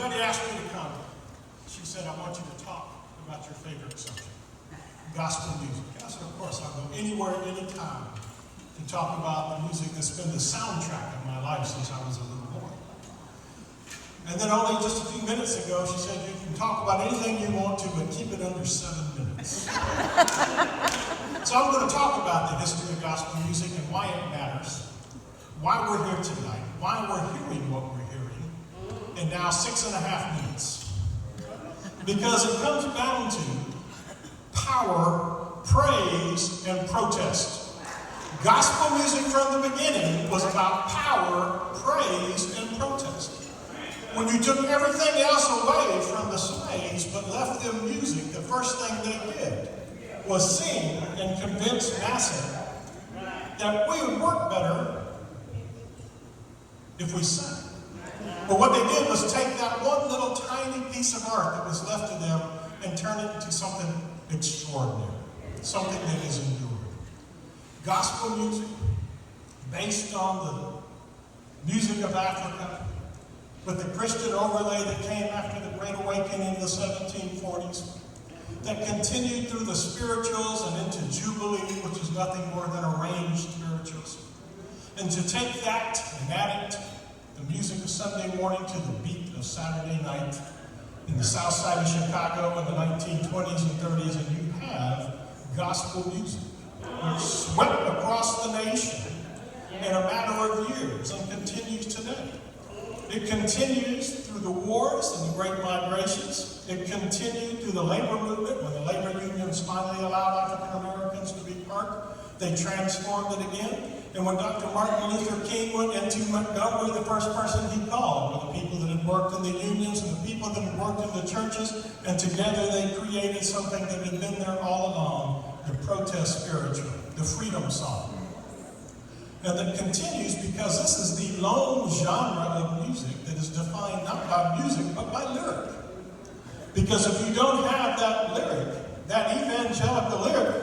Betty asked me to come. She said, I want you to talk about your favorite subject, gospel music. I said, of course, I'll go anywhere, anytime to talk about the music that's been the soundtrack of my life since I was a little boy. And then only just a few minutes ago, she said, you can talk about anything you want to, but keep it under 7 minutes. So I'm going to talk about the history of gospel music and why it matters, why we're here tonight, why we're hearing what we're hearing, in now 6.5 minutes. Because it comes down to power, praise, and protest. Gospel music from the beginning was about power, praise, and protest. When you took everything else away from the slaves but left them music, the first thing they did was sing and convince Massa that we would work better if we sang. But what they did was take that one little tiny piece of art that was left to them and turn it into something extraordinary, something that is endured. Gospel music, based on the music of Africa, with the Christian overlay that came after the Great Awakening in the 1740s, that continued through the spirituals and into Jubilee, which is nothing more than arranged spirituals. And to take that and add it, the music of Sunday morning, to the beat of Saturday night in the south side of Chicago in the 1920s and 30s, and you have gospel music, which swept across the nation in a matter of years and continues today. It continues through the wars and the great migrations. It continued through the labor movement when the labor unions finally allowed African Americans to be part. They transformed it again. And when Dr. Martin Luther King went into Montgomery, the first person he called were the people that had worked in the unions and the people that had worked in the churches, and together they created something that had been there all along, the protest spiritual, the freedom song. And that continues because this is the lone genre of music that is defined not by music, but by lyric. Because if you don't have that lyric, that evangelical lyric,